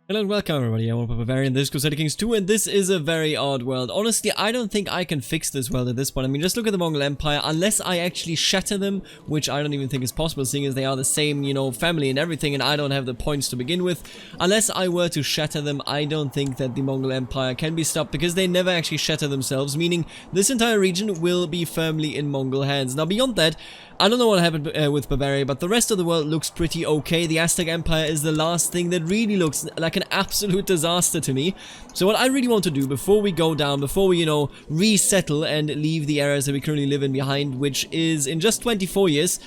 Hello and welcome everybody, I'm Barbarian, this is Crusader Kings 2 and this is a very odd world. Honestly, I don't think I can fix this world at this point. I mean, just look at the Mongol Empire, unless I actually shatter them, which I don't even think is possible, seeing as they are the same, you know, family and everything, and I don't have the points to begin with. Unless I were to shatter them, I don't think that the Mongol Empire can be stopped, because they never actually shatter themselves, meaning this entire region will be firmly in Mongol hands. Now, beyond that, I don't know what happened with Bavaria, but the rest of the world looks pretty okay. The Aztec Empire is the last thing that really looks like an absolute disaster to me. So what I really want to do before we go down, before we, you know, resettle and leave the eras that we currently live in behind, which is in just 24 years,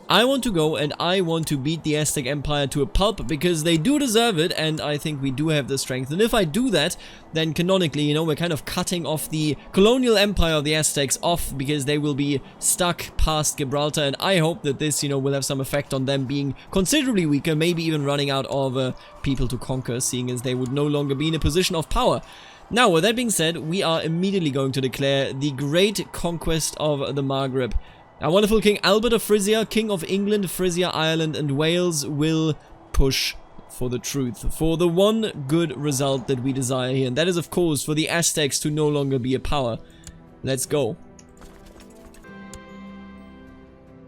I want to go and I want to beat the Aztec Empire to a pulp, because they do deserve it, and I think we do have the strength. And if I do that, then canonically, you know, we're kind of cutting off the colonial empire of the Aztecs off, because they will be stuck past Gibraltar, and I hope that this, you know, will have some effect on them being considerably weaker, maybe even running out of people to conquer, seeing as they would no longer be in a position of power. Now, with that being said, we are immediately going to declare the great conquest of the Maghreb. Our wonderful King Albert of Frisia, King of England, Frisia, Ireland and Wales, will push for the truth, for the one good result that we desire here, and that is of course for the Aztecs to no longer be a power. Let's go.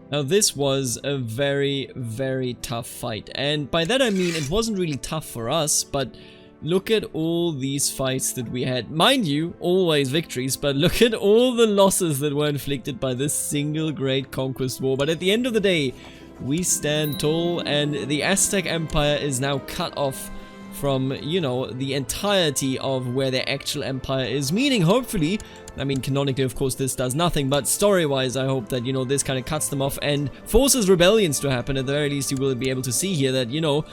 Now this was a very, very tough fight, and by that I mean it wasn't really tough for us, but look at all these fights that we had. Mind you, always victories, but look at all the losses that were inflicted by this single great conquest war. But at the end of the day, we stand tall, and the Aztec Empire is now cut off from, you know, the entirety of where their actual empire is. Meaning, hopefully, I mean, canonically, of course, this does nothing, but story-wise, I hope that, you know, this kind of cuts them off and forces rebellions to happen. At the very least, you will be able to see here that, you know,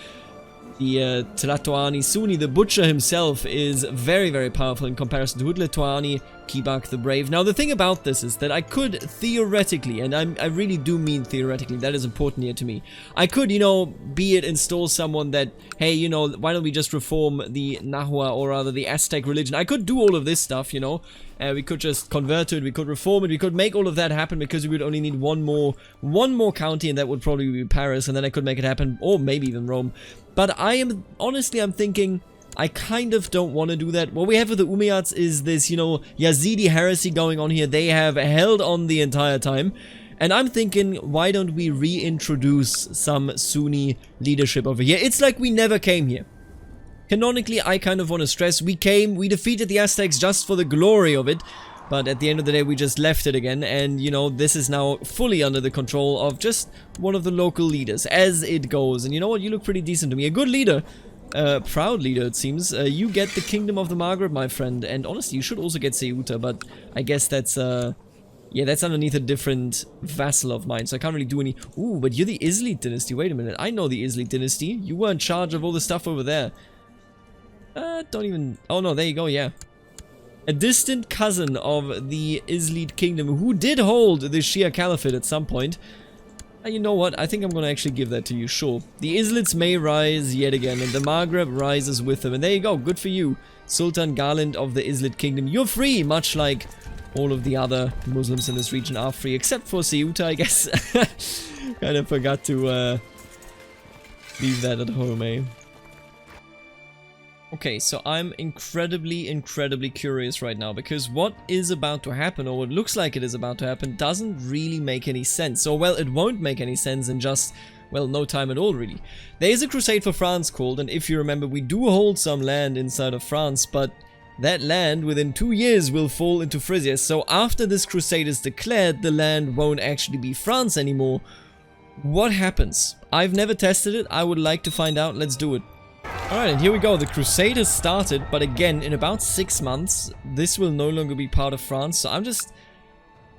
the Tlatoani Suni, the butcher himself, is very, very powerful in comparison to Tlatoani Kibak the Brave. Now, the thing about this is that I could theoretically, and I really do mean theoretically, that is important here to me, I could, you know, be it install someone that, hey, you know, why don't we just reform the Nahua, or rather the Aztec religion. I could do all of this stuff, you know. We could just convert it, we could reform it, we could make all of that happen, because we would only need one more county, and that would probably be Paris, and then I could make it happen, or maybe even Rome. But honestly, I'm thinking, I kind of don't want to do that. What we have with the Umayyads is this, you know, Yazidi heresy going on here. They have held on the entire time. And I'm thinking, why don't we reintroduce some Sunni leadership over here? It's like we never came here. Canonically, I kind of want to stress, we defeated the Aztecs just for the glory of it. But at the end of the day, we just left it again, and, you know, this is now fully under the control of just one of the local leaders, as it goes. And you know what, you look pretty decent to me. A good leader, proud leader, it seems. You get the Kingdom of the Maghreb, my friend, and honestly, you should also get Ceuta, but I guess that's, yeah, that's underneath a different vassal of mine, so I can't really do any... Ooh, but you're the Islid dynasty, wait a minute, I know the Islid dynasty. You were in charge of all the stuff over there. Don't even... Oh no, there you go, yeah. A distant cousin of the Islid kingdom, who did hold the Shia Caliphate at some point. You know what, I think I'm gonna actually give that to you, sure. The Islids may rise yet again, and the Maghreb rises with them. And there you go, good for you, Sultan Garland of the Islid kingdom. You're free, much like all of the other Muslims in this region are free, except for Ceuta, I guess. Kind of forgot to leave that at home, eh? Okay, so I'm incredibly curious right now, because what is about to happen, or what looks like it is about to happen, doesn't really make any sense. Or, well, it won't make any sense in just, well, no time at all, really. There is a crusade for France called, and if you remember, we do hold some land inside of France, but that land within 2 years will fall into Frisia. So after this crusade is declared, the land won't actually be France anymore. What happens? I've never tested it. I would like to find out. Let's do it. Alright, and here we go. The crusade has started, but again, in about 6 months, this will no longer be part of France. So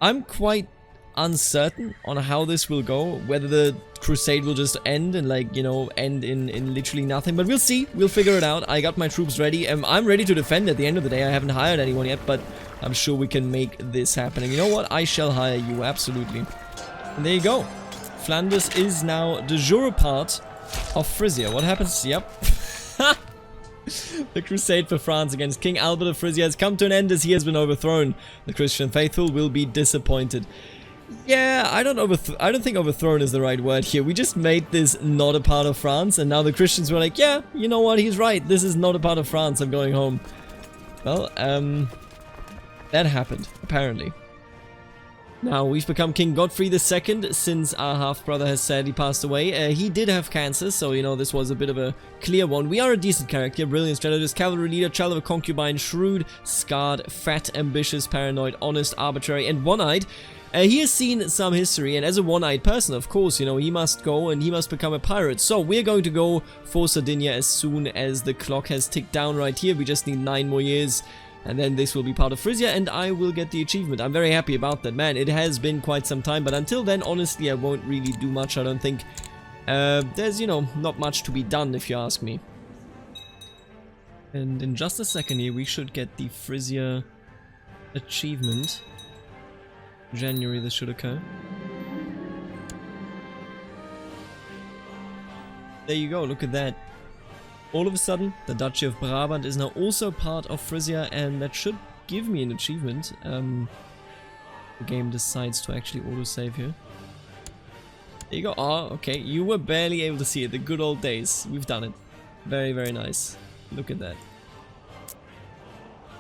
I'm quite uncertain on how this will go, whether the crusade will just end and, like, you know, end in literally nothing. But we'll see. We'll figure it out. I got my troops ready, and I'm ready to defend at the end of the day. I haven't hired anyone yet, but I'm sure we can make this happen. And you know what? I shall hire you, absolutely. And there you go. Flanders is now de jure part of Frisia. What happens? Yep. The crusade for France against King Albert of Frisia has come to an end as he has been overthrown. The Christian faithful will be disappointed. Yeah, I don't think overthrown is the right word here. We just made this not a part of France, and now the Christians were like, yeah, you know what, he's right. This is not a part of France. I'm going home. Well, that happened, apparently. Now, we've become King Godfrey II since our half-brother has sadly passed away. He did have cancer, so, you know, this was a bit of a clear one. We are a decent character, brilliant strategist, cavalry leader, child of a concubine, shrewd, scarred, fat, ambitious, paranoid, honest, arbitrary, and one-eyed. He has seen some history, and as a one-eyed person, of course, you know, he must go and he must become a pirate. So, we're going to go for Sardinia as soon as the clock has ticked down right here. We just need 9 more years. And then this will be part of Frisia, and I will get the achievement. I'm very happy about that, man. It has been quite some time, but until then, honestly, I won't really do much, I don't think. There's, you know, not much to be done, if you ask me. And in just a second here, we should get the Frisia achievement. January, this should occur. There you go, look at that. All of a sudden, the Duchy of Brabant is now also part of Frisia, and that should give me an achievement. The game decides to actually autosave here. There you go. Oh, okay. You were barely able to see it. The good old days. We've done it. Very, very nice. Look at that.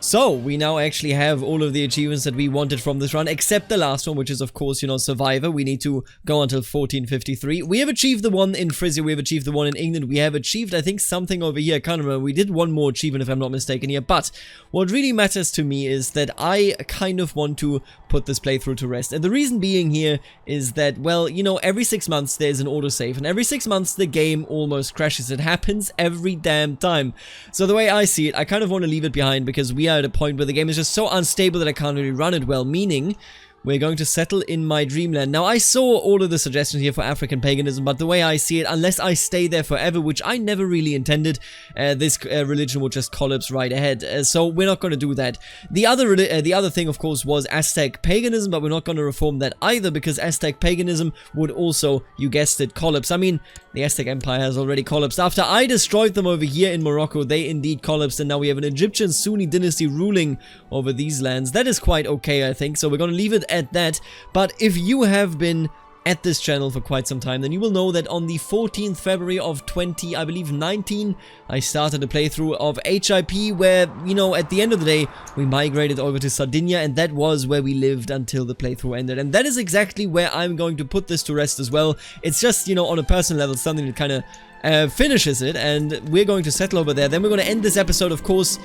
So, we now actually have all of the achievements that we wanted from this run, except the last one, which is, of course, you know, Survivor. We need to go until 1453. We have achieved the one in Frisia, we have achieved the one in England, we have achieved, I think, something over here. I can't remember. We did one more achievement, if I'm not mistaken here. But what really matters to me is that I kind of want to put this playthrough to rest. And the reason being here is that, well, you know, every 6 months there's an autosave, and every 6 months the game almost crashes. It happens every damn time. So the way I see it, I kind of want to leave it behind because we are at a point where the game is just so unstable that I can't really run it well, meaning we're going to settle in my dreamland. Now, I saw all of the suggestions here for African paganism, but the way I see it, unless I stay there forever, which I never really intended, this religion will just collapse right ahead. So we're not going to do that. The other thing, of course, was Aztec paganism, but we're not going to reform that either, because Aztec paganism would also, you guessed it, collapse. I mean, the Aztec Empire has already collapsed. After I destroyed them over here in Morocco, they indeed collapsed, and now we have an Egyptian Sunni dynasty ruling over these lands. That is quite okay, I think, so we're going to leave it at that. But if you have been at this channel for quite some time, then you will know that on the 14th February of I believe 19, I started a playthrough of HIP where, you know, at the end of the day, we migrated over to Sardinia, and that was where we lived until the playthrough ended. And that is exactly where I'm going to put this to rest as well. It's just, you know, on a personal level, something that kind of finishes it, and we're going to settle over there. Then we're going to end this episode, of course.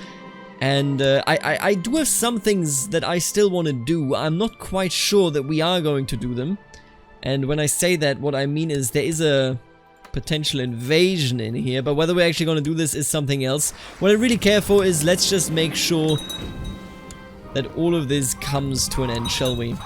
And I do have some things that I still want to do. I'm not quite sure that we are going to do them. And when I say that, what I mean is there is a potential invasion in here, but whether we're actually going to do this is something else. What I really care for is let's just make sure that all of this comes to an end, shall we?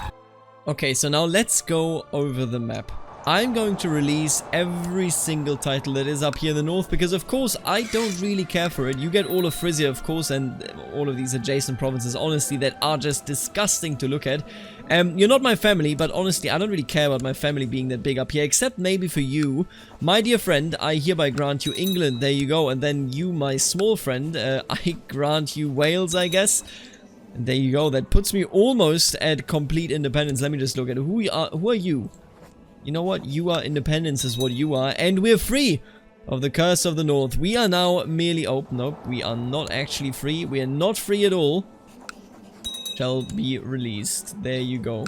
Okay, so now let's go over the map. I'm going to release every single title that is up here in the north because, of course, I don't really care for it. You get all of Frisia, of course, and all of these adjacent provinces, honestly, that are just disgusting to look at. You're not my family, but honestly, I don't really care about my family being that big up here, except maybe for you. My dear friend, I hereby grant you England. There you go. And then you, my small friend, I grant you Wales, I guess. And there you go. That puts me almost at complete independence. Let me just look at who are you? You know what? You are independence is what you are. And we're free of the curse of the north. We are now merely... Oh, nope. We are not actually free. We are not free at all. Shall be released. There you go.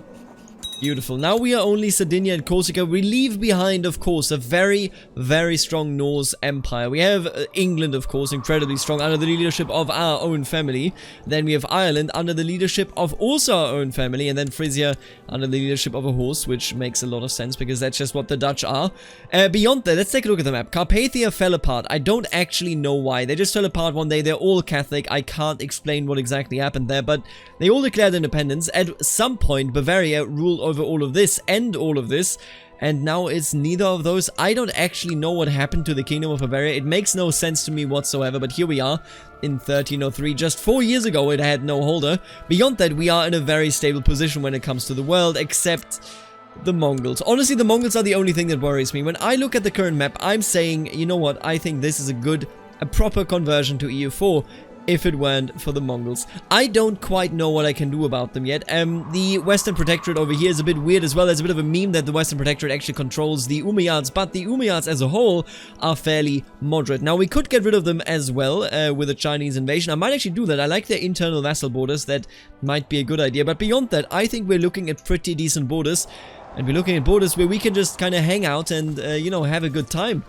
Beautiful. Now we are only Sardinia and Corsica. We leave behind, of course, a very, very strong Norse empire. We have England, of course, incredibly strong under the leadership of our own family. Then we have Ireland under the leadership of also our own family. And then Frisia under the leadership of a horse, which makes a lot of sense because that's just what the Dutch are. Beyond that, let's take a look at the map. Carpathia fell apart. I don't actually know why. They just fell apart one day. They're all Catholic. I can't explain what exactly happened there, but they all declared independence. At some point, Bavaria ruled over all of this and all of this, and now it's neither of those. I don't actually know what happened to the Kingdom of Bavaria. It makes no sense to me whatsoever, but here we are in 1303. Just 4 years ago it had no holder. Beyond that, we are in a very stable position when it comes to the world, except the Mongols. Honestly, the Mongols are the only thing that worries me. When I look at the current map, I'm saying, you know what, I think this is a proper conversion to EU4. if it weren't for the Mongols. I don't quite know what I can do about them yet. The Western Protectorate over here is a bit weird as well. There's a bit of a meme that the Western Protectorate actually controls the Umayyads, but the Umayyads as a whole are fairly moderate. Now, we could get rid of them as well with a Chinese invasion. I might actually do that. I like their internal vassal borders. That might be a good idea. But beyond that, I think we're looking at pretty decent borders. And we're looking at borders where we can just kind of hang out and, you know, have a good time.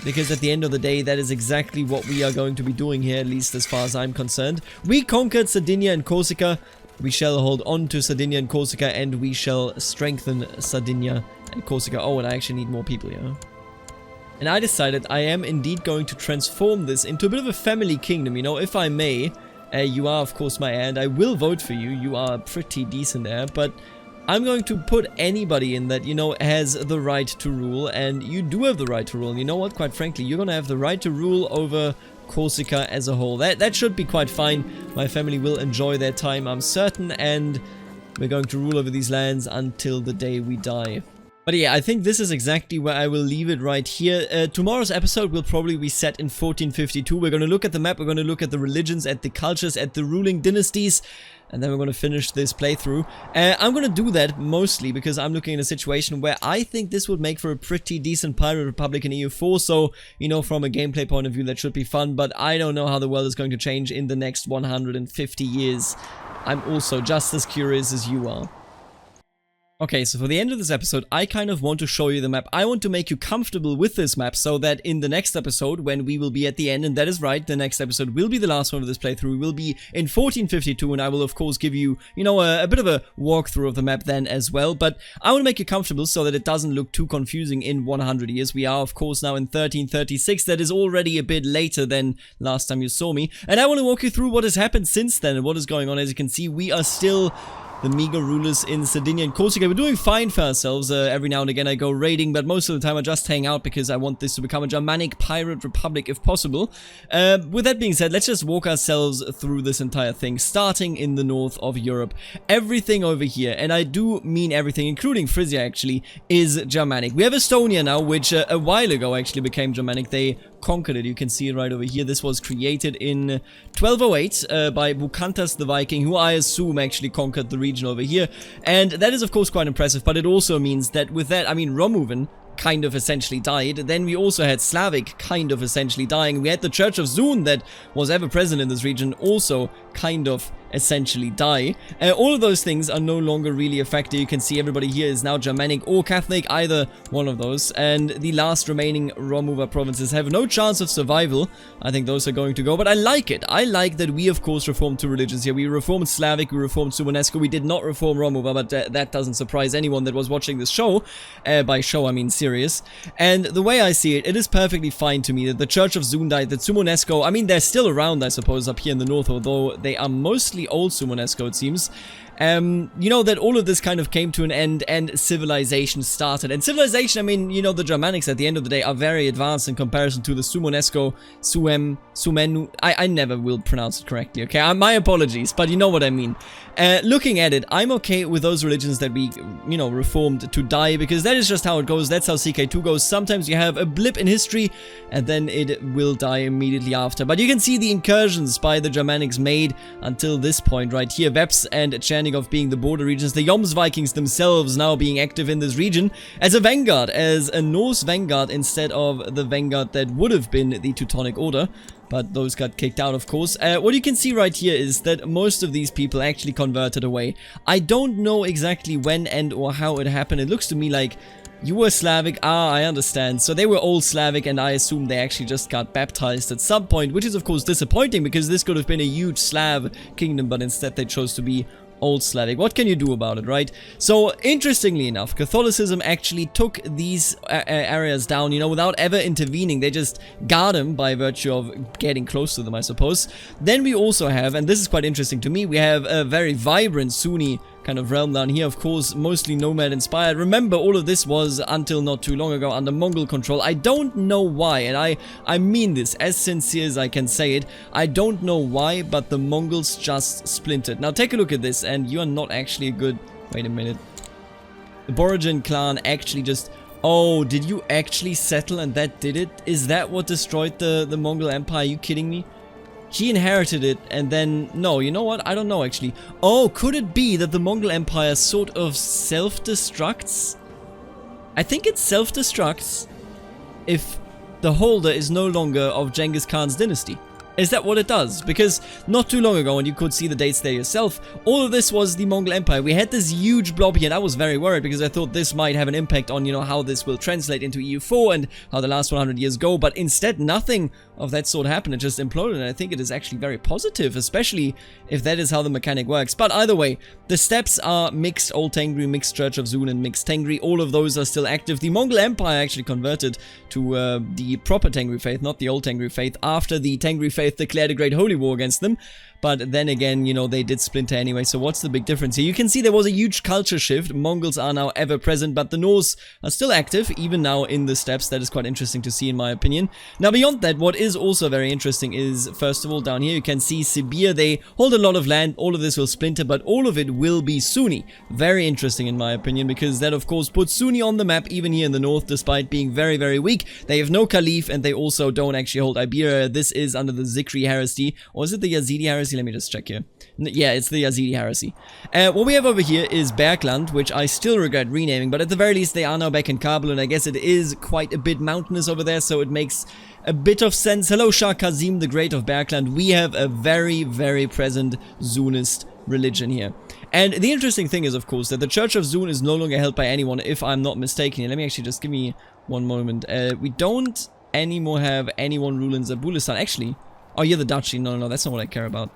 Because at the end of the day, that is exactly what we are going to be doing here, at least as far as I'm concerned. We conquered Sardinia and Corsica. We shall hold on to Sardinia and Corsica, and we shall strengthen Sardinia and Corsica. Oh, and I actually need more people here. And I decided I am indeed going to transform this into a bit of a family kingdom, you know, if I may. You are, of course, my heir, and I will vote for you. You are a pretty decent heir, but I'm going to put anybody in that, you know, has the right to rule, and you do have the right to rule. And you know what, quite frankly, you're going to have the right to rule over Corsica as a whole. That should be quite fine. My family will enjoy their time, I'm certain, and we're going to rule over these lands until the day we die. But yeah, I think this is exactly where I will leave it right here. Tomorrow's episode will probably be set in 1452. We're going to look at the map, we're going to look at the religions, at the cultures, at the ruling dynasties, and then we're going to finish this playthrough. I'm going to do that mostly because I'm looking at a situation where I think this would make for a pretty decent Pirate Republic in EU4. So, you know, from a gameplay point of view, that should be fun. But I don't know how the world is going to change in the next 150 years. I'm also just as curious as you are. Okay, so for the end of this episode, I kind of want to show you the map. I want to make you comfortable with this map so that in the next episode, when we will be at the end, and that is right, the next episode will be the last one of this playthrough, we will be in 1452, and I will of course give you, you know, a bit of a walkthrough of the map then as well, but I want to make you comfortable so that it doesn't look too confusing in 100 years. We are of course now in 1336, that is already a bit later than last time you saw me, and I want to walk you through what has happened since then and what is going on. As you can see, we are still the meager rulers in Sardinia and Corsica. We're doing fine for ourselves. Every now and again I go raiding, but most of the time I just hang out because I want this to become a Germanic pirate republic if possible. With that being said, let's just walk ourselves through this entire thing, starting in the north of Europe. Everything over here, and I do mean everything, including Frisia actually, is Germanic. We have Estonia now, which a while ago actually became Germanic. They conquered it. You can see it right over here. This was created in 1208 by Bucantas the Viking, who I assume actually conquered the region over here, and that is of course quite impressive. But it also means that with that, I mean, Romuvan kind of essentially died. Then we also had Slavic kind of essentially dying. We had the Church of Zun that was ever present in this region also kind of essentially die. All of those things are no longer really a factor. You can see everybody here is now Germanic or Catholic, either one of those, and the last remaining Romuva provinces have no chance of survival. I think those are going to go, but I like it. I like that we of course reformed two religions here. We reformed Slavic, we reformed Sumonesco, we did not reform Romuva, but that doesn't surprise anyone that was watching this show. By show I mean serious. And the way I see it, it is perfectly fine to me that the Church of Zun died, that Sumonesco, I mean, they're still around I suppose up here in the north, although they are mostly old Sumonesco it seems. You know, that all of this kind of came to an end and civilization started. And civilization, I mean, you know, the Germanics at the end of the day are very advanced in comparison to the Sumonesco, Sumenu. I never will pronounce it correctly, okay? My apologies, but you know what I mean. Looking at it, I'm okay with those religions that we, you know, reformed to die, because that is just how it goes. That's how CK2 goes. Sometimes you have a blip in history and then it will die immediately after. But you can see the incursions by the Germanics made until this point right here. Veps and Chernigof being the border regions. The Joms Vikings themselves now being active in this region as a vanguard, as a Norse vanguard instead of the vanguard that would have been the Teutonic Order. But those got kicked out, of course. What you can see right here is that most of these people actually converted away. I don't know exactly when and or how it happened. It looks to me like you were Slavic. I understand. So they were old Slavic, and I assume they actually just got baptized at some point, which is of course disappointing because this could have been a huge Slav kingdom, but instead they chose to be Old Slavic. What can you do about it, right? So, interestingly enough, Catholicism actually took these areas down, you know, without ever intervening. They just got them by virtue of getting close to them, I suppose. Then we also have, and this is quite interesting to me, we have a very vibrant Sunni kind of realm down here, of course, mostly nomad inspired. Remember, all of this was, until not too long ago, under Mongol control. I don't know why, and I mean this as sincere as I can say it. I don't know why, but the Mongols just splintered. Now take a look at this, and you are not actually a good... Wait a minute. The Borogin clan actually just... Oh, did you actually settle and that did it? Is that what destroyed the Mongol Empire? Are you kidding me? he inherited it and then... No, you know what? I don't know actually. Oh, could it be that the Mongol Empire sort of self-destructs? I think it self-destructs if the holder is no longer of Genghis Khan's dynasty. Is that what it does? Because not too long ago, and you could see the dates there yourself, all of this was the Mongol Empire. We had this huge blob here, and I was very worried because I thought this might have an impact on, you know, how this will translate into EU4 and how the last 100 years go, but instead nothing of that sort happened. It just imploded, and I think it is actually very positive, especially if that is how the mechanic works. But either way, the steps are mixed Old Tengri, mixed Church of Zun, and mixed Tengri. All of those are still active. The Mongol Empire actually converted to the proper Tengri faith, not the Old Tengri faith, after the Tengri faith declared a great holy war against them. But then again, you know, they did splinter anyway, so what's the big difference here? You can see there was a huge culture shift. Mongols are now ever present, but the Norse are still active, even now in the steppes. That is quite interesting to see, in my opinion. Now, beyond that, what is also very interesting is, first of all, down here, you can see Sibir. They hold a lot of land. All of this will splinter, but all of it will be Sunni. Very interesting, in my opinion, because that, of course, puts Sunni on the map, even here in the north, despite being very, very weak. They have no Caliph, and they also don't actually hold Iberia. This is under the Zikri heresy, or is it the Yazidi heresy? Let me just check here. Yeah, it's the Yazidi heresy. What we have over here is Bergland, which I still regret renaming, but at the very least they are now back in Kabul, and I guess it is quite a bit mountainous over there, so it makes a bit of sense. Hello, Shah Kazim the Great of Bergland. We have a very, very present Zunist religion here. And the interesting thing is, of course, that the Church of Zun is no longer held by anyone, if I'm not mistaken. Let me actually just give me one moment. We don't anymore have anyone ruling Zabulistan. Actually, oh, you're the Duchy. No, that's not what I care about.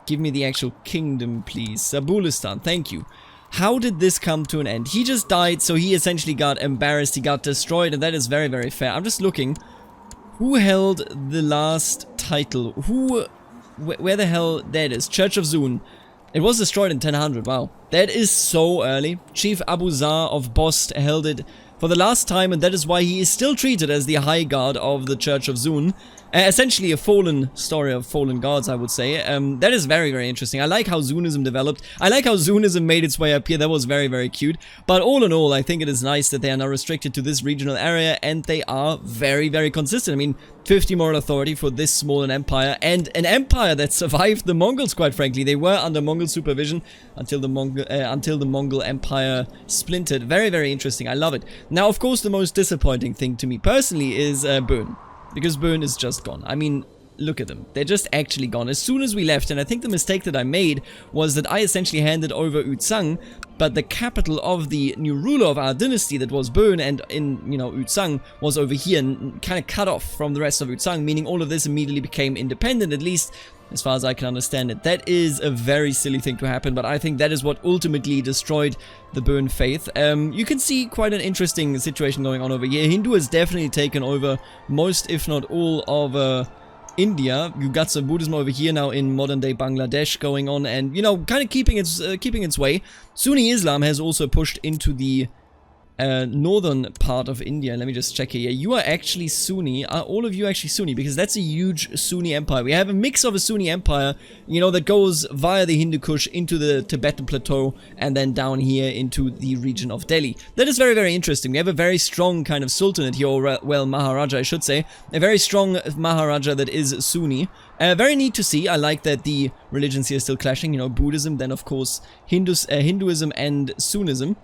Give me the actual kingdom, please. Zabulistan, thank you. How did this come to an end? He just died, so he essentially got embarrassed, he got destroyed, and that is very, very fair. I'm just looking. Who held the last title? Where the hell? There it is. Church of Zun. It was destroyed in 1000, wow. That is so early. Chief Abu Zar of Bost held it for the last time, and that is why he is still treated as the high guard of the Church of Zun. Essentially a fallen story of fallen gods, I would say. That is very, very interesting. I like how Zunism developed. I like how Zunism made its way up here. That was very, very cute. But all in all, I think it is nice that they are now restricted to this regional area, and they are very, very consistent. I mean, 50 moral authority for this small an empire, and an empire that survived the Mongols, quite frankly. They were under Mongol supervision until the Mongol Empire splintered. Very, very interesting. I love it. Now, of course, the most disappointing thing to me personally is Bern. Because Bern is just gone. I mean, look at them. They're just actually gone. As soon as we left, and I think the mistake that I made was that I essentially handed over Uzang, but the capital of the new ruler of our dynasty, that was Bern, and in, you know, Uzang was over here and kind of cut off from the rest of Uzang, meaning all of this immediately became independent, at least as far as I can understand it. That is a very silly thing to happen, but I think that is what ultimately destroyed the Bern faith. You can see quite an interesting situation going on over here. Hindu has definitely taken over most, if not all, of India. You got some Buddhism over here now in modern-day Bangladesh going on, and, you know, kind of keeping its way. Sunni Islam has also pushed into the northern part of India. Let me just check here. You are actually Sunni. Are all of you actually Sunni? Because that's a huge Sunni empire. We have a mix of a Sunni empire, you know, that goes via the Hindu Kush into the Tibetan plateau and then down here into the region of Delhi. That is very, very interesting. We have a very strong kind of sultanate here, or well, Maharaja, I should say. A very strong Maharaja that is Sunni. Very neat to see. I like that the religions here are still clashing. You know, Buddhism, then of course Hinduism and Sunnism.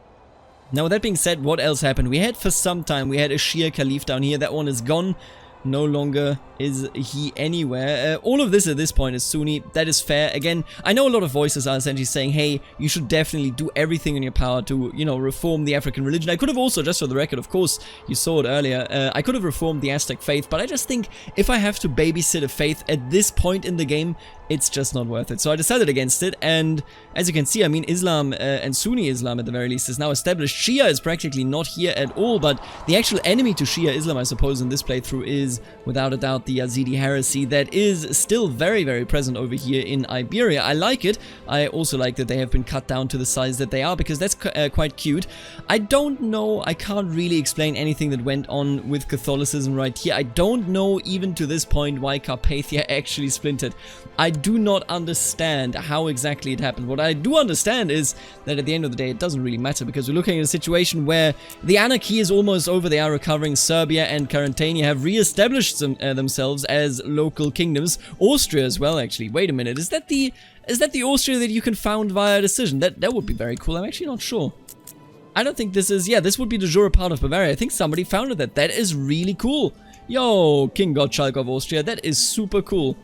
Now, with that being said, what else happened? We had for some time, we had a Shia Caliph down here. That one is gone. No longer is he anywhere. All of this at this point is Sunni. That is fair. Again, I know a lot of voices are essentially saying, hey, you should definitely do everything in your power to, you know, reform the African religion. I could have also, just for the record, of course, you saw it earlier, I could have reformed the Aztec faith, but I just think if I have to babysit a faith at this point in the game, it's just not worth it. So I decided against it, and as you can see, I mean, Islam and Sunni Islam at the very least is now established. Shia is practically not here at all, but the actual enemy to Shia Islam, I suppose, in this playthrough is, without a doubt, the Yazidi heresy that is still very, very present over here in Iberia. I like it. I also like that they have been cut down to the size that they are, because that's quite cute. I don't know, I can't really explain anything that went on with Catholicism right here. I don't know, even to this point, why Carpathia actually splintered. I do not understand how exactly it happened. What I do understand is that at the end of the day, it doesn't really matter, because we're looking at a situation where the anarchy is almost over. They are recovering. Serbia and Carantania have re-established themselves as local kingdoms. Austria as well, actually. Wait a minute, is that the Austria that you can found via decision? That would be very cool. I'm actually not sure. I don't think this is... Yeah, this would be the jure part of Bavaria. I think somebody founded that. That is really cool. Yo, King Gottschalk of Austria. That is super cool.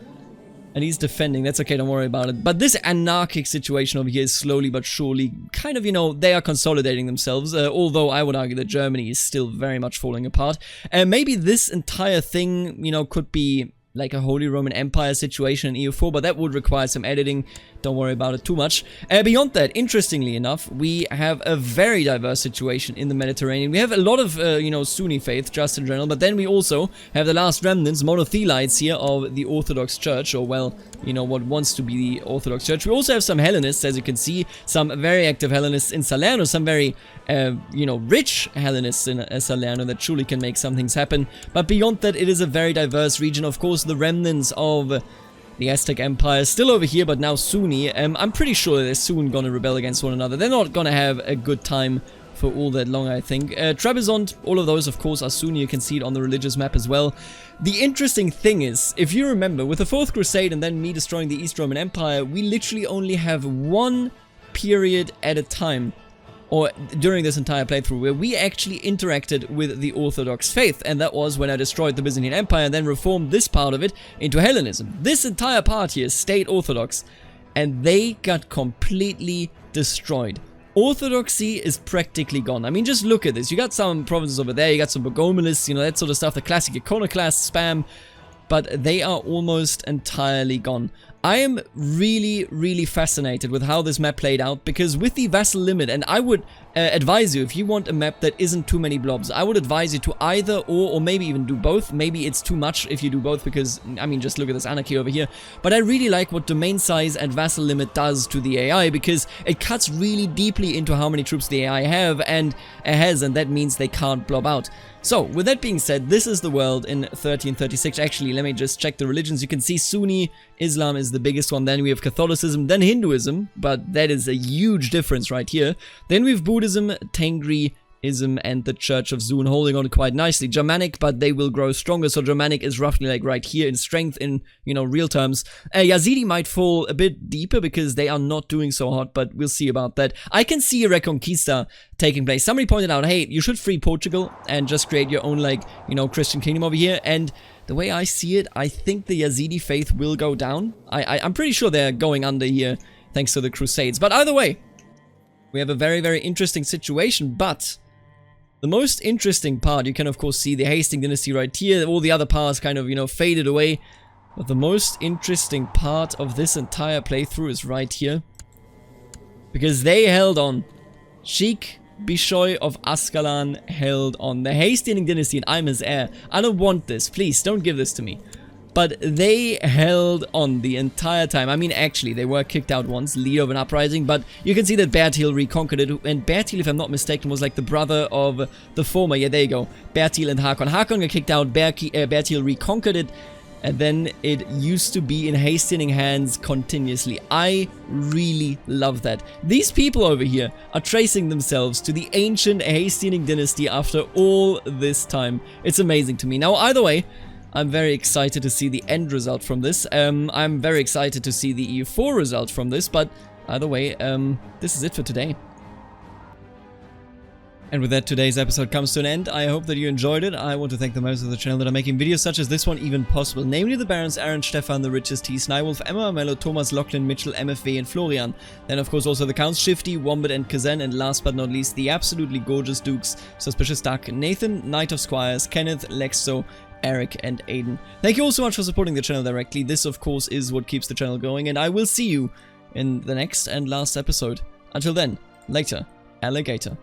And he's defending. That's okay, don't worry about it. But this anarchic situation over here is slowly but surely kind of, you know, they are consolidating themselves. Although I would argue that Germany is still very much falling apart. And maybe this entire thing, you know, could be like a Holy Roman Empire situation in EU4, but that would require some editing. Don't worry about it too much. Beyond that, interestingly enough, we have a very diverse situation in the Mediterranean. We have a lot of, you know, Sunni faith, just in general, but then we also have the last remnants, monothelites here, of the Orthodox Church, or, well, you know, what wants to be the Orthodox Church. We also have some Hellenists, as you can see, some very active Hellenists in Salerno, some very, you know, rich Hellenists in Salerno that truly can make some things happen. But beyond that, it is a very diverse region. Of course, the remnants of the Aztec Empire still over here, but now Sunni. I'm pretty sure they're soon gonna rebel against one another. They're not gonna have a good time for all that long, I think. Trebizond, all of those, of course, are Sunni. You can see it on the religious map as well. The interesting thing is, if you remember, with the 4th Crusade and then me destroying the East Roman Empire, we literally only have one period at a time, or during this entire playthrough, where we actually interacted with the Orthodox faith, and that was when I destroyed the Byzantine Empire and then reformed this part of it into Hellenism. This entire part here stayed Orthodox, and they got completely destroyed. Orthodoxy is practically gone. I mean, just look at this. You got some provinces over there, you got some Bogomilists, you know, that sort of stuff, the classic iconoclast spam, but they are almost entirely gone. I am really, really fascinated with how this map played out, because with the vassal limit, and I would advise you, if you want a map that isn't too many blobs, I would advise you to either or maybe even do both. Maybe it's too much if you do both, because, I mean, just look at this anarchy over here. But I really like what domain size and vassal limit does to the AI, because it cuts really deeply into how many troops the AI and that means they can't blob out. So, with that being said, this is the world in 1336. Actually, let me just check the religions. You can see Sunni Islam is the biggest one. Then we have Catholicism, then Hinduism, but that is a huge difference right here. Then we have Buddhism, Tengriism, and the Church of Zun holding on quite nicely. Germanic, but they will grow stronger. So Germanic is roughly like right here in strength in, you know, real terms. Yazidi might fall a bit deeper because they are not doing so hot, but we'll see about that. I can see a Reconquista taking place. Somebody pointed out, hey, you should free Portugal and just create your own, like, you know, Christian kingdom over here. And the way I see it, I think the Yazidi faith will go down. I'm pretty sure they're going under here thanks to the Crusades. But either way, we have a very, very interesting situation. But the most interesting part, you can of course see the Hastings dynasty right here. All the other parts kind of, you know, faded away. But the most interesting part of this entire playthrough is right here, because they held on. Sheikh Bishoy of Ascalon held on. The Hastings dynasty, and I'm his heir. I don't want this. Please, don't give this to me. But they held on the entire time. I mean, actually, they were kicked out once, leader of an uprising, but you can see that Bertil reconquered it, and Bertil, if I'm not mistaken, was like the brother of the former. Yeah, there you go. Bertil and Hakon. Hakon got kicked out, Bertil reconquered it, and then it used to be in Hastings hands continuously. I really love that. These people over here are tracing themselves to the ancient Hastings dynasty after all this time. It's amazing to me. Now, either way, I'm very excited to see the end result from this. I'm very excited to see the EU4 result from this, but either way, this is it for today. And with that, today's episode comes to an end. I hope that you enjoyed it. I want to thank the members of the channel that are making videos such as this one even possible, namely the Barons Aaron, Stefan, the Richest, T, Snywolf, Emma, Mello, Thomas, Lachlan, Mitchell, MFV, and Florian. Then of course also the Counts, Shifty, Wombat, and Kazan, and last but not least, the absolutely gorgeous Dukes, Suspicious Duck, Nathan, Knight of Squires, Kenneth, Lexo, Eric, and Aiden. Thank you all so much for supporting the channel directly. This of course is what keeps the channel going, and I will see you in the next and last episode. Until then, later, alligator.